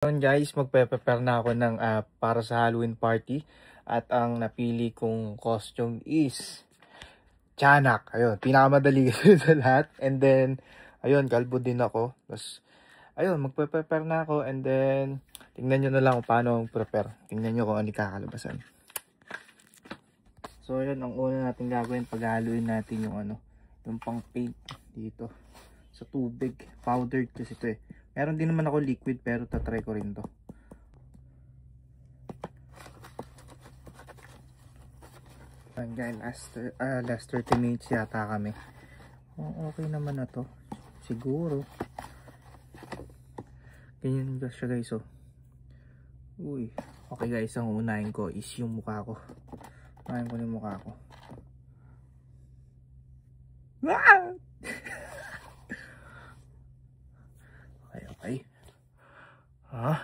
Ngayon guys, magpe-prepare na ako ng para sa Halloween party. At ang napili kong costume is tiyanak. Ayun, pinakamadali sa lahat. And then, ayun, kalbo din ako. Tapos, ayun, magpe-prepare na ako. And then, tingnan nyo na lang kung paano mag-prepare. Tingnan nyo kung ano kakalabasan. So, ayun, ang una natin gagawin, pag-haluin natin yung yung pang paint dito sa tubig. Powdered kasi ito eh. Meron din naman ako liquid pero tatry ko rin to. Hanggang last 30 minutes yata kami. Oh, okay naman na to. Siguro. Ganyan siya guys oh. Uy. Okay guys, ang unahin ko is yung mukha ko. Unahin ko yung mukha ko. Ah! Okay. Ha?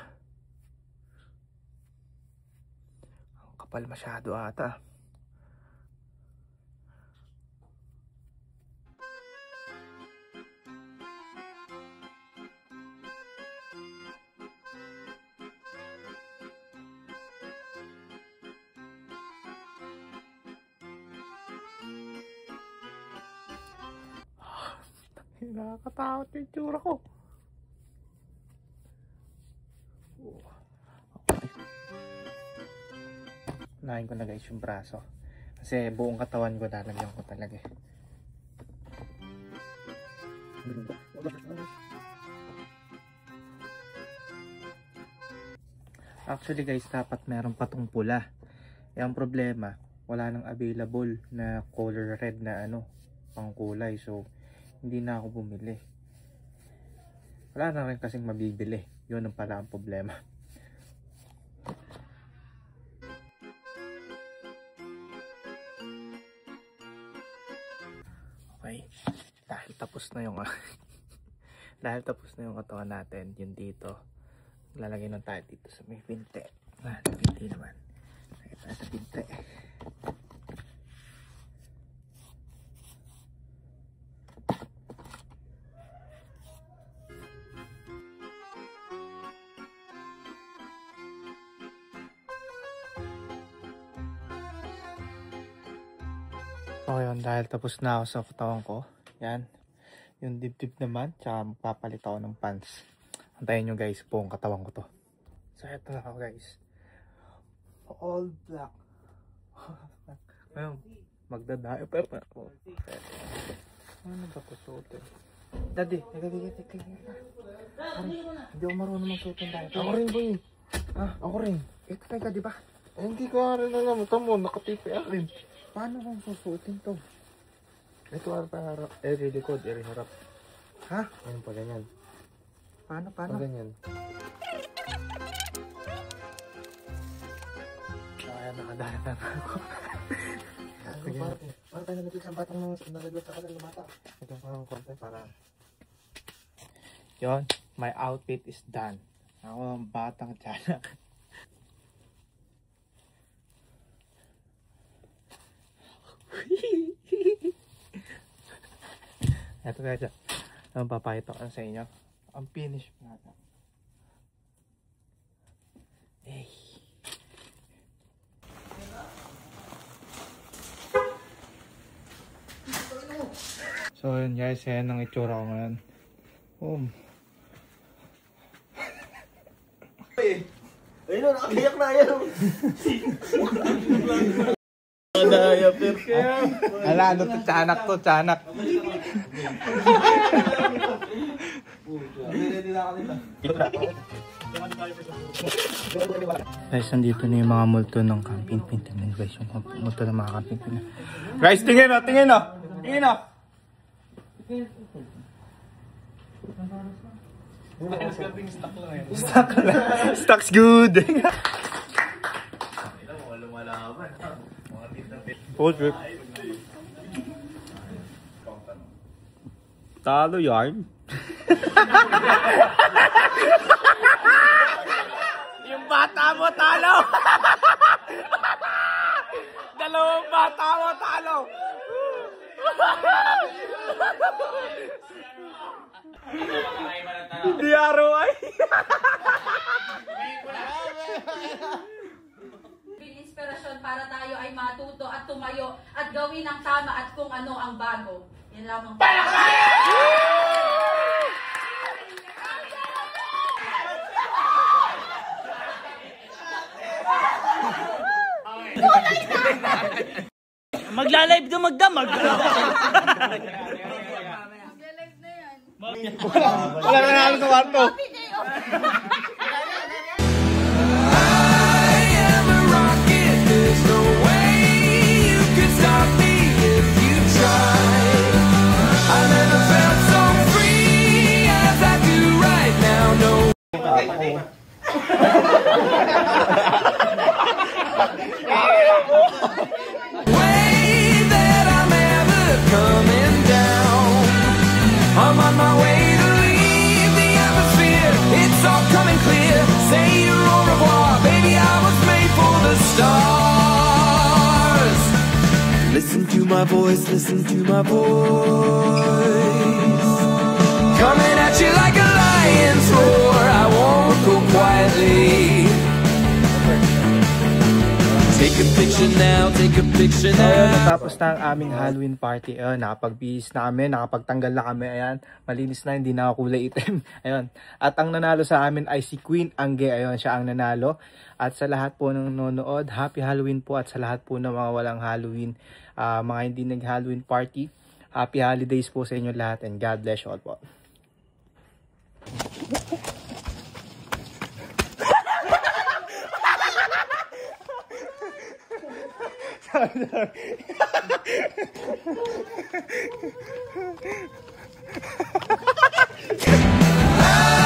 Ang kapal masyado ata. Nakakatakot yung tsura ko. Okay. Unahin ko na guys yung braso. Kasi buong katawan ko lalagyan ko talaga. Actually guys, dapat meron patong pula. Ang problema, wala nang available na color red na pang kulay. So, hindi na ako bumili. Wala na rin kasing mabibili. Yun ang pala ang problema. Okay. Dahil tapos na yung dahil tapos na yung katawan natin, yun dito. Lalagay lang tayo dito sa may pinte. Pinte naman. Lagay tayo sa pinte. So yun, dahil tapos na ako sa katawan ko. Yan. Yung dibdib naman. Tsaka magpapalit ako ng pants. Antayin nyo guys, buong katawan ko to. So ito na ako guys. All black. Ngayon, magda-diaper na ako. Ano ba ito suotin? Daddy, hindi ako marunong magsuotin diaper. Ako rin boy. Ako rin. Ito tayo ka diba? Hindi ko rin alam. Ito mo, nakatipi rin. Paano kung susuotin to? Ito ano pa harap? Likod, harap. Ha? Ayun pa ganyan. Paano? Ganyan. Kaya nakadala na ako. Para tayo nalagay sa batang nalagay sa kalang mata. Ito parang content para. Yun, my outfit is done. Ako ang batang tiyanak. Ito guys, ang papakita ko sa inyo ang finish natin. Hey. So yun guys, yan ang itsura ko ngayon. Ayun na, nakabiyak na yan. Diaper kaya. Ala, to? Tiyanak. Guys, nandito na yung mga multo ng camping pin. Tingnan guys, yung multo ng mga camping pin. Guys, tingin o. Stock's good. Hold grip. Talo yarn. Yung bata mo talo. Dalawang bata mo talo. DRY. para tayo ay matuto at tumayo at gawin ang tama at kung ano ang bago. Yan lamang. Magla-live ka magdamag. Mag-live na yan. Wala na namin sa kwarto. I'm on my way to leave the atmosphere. It's all coming clear. Say au revoir, baby. I was made for the stars. Listen to my voice, listen to my voice. Coming at you like a lion's roar. I won't go quietly. Take a picture now, take a picture now. Natapos na ang aming Halloween party. Ayun, nakapag-bihis na kami, nakapagtanggal na kami. Ayan, malinis na, hindi na kulay itim. Ayun. At ang nanalo sa amin ay si Queen Angge. Ayun, siya ang nanalo. At sa lahat po ng nanonood, happy Halloween po. At sa lahat po ng mga walang Halloween, mga hindi nag-Halloween party, happy holidays po sa inyo lahat. And God bless you all po. Ah!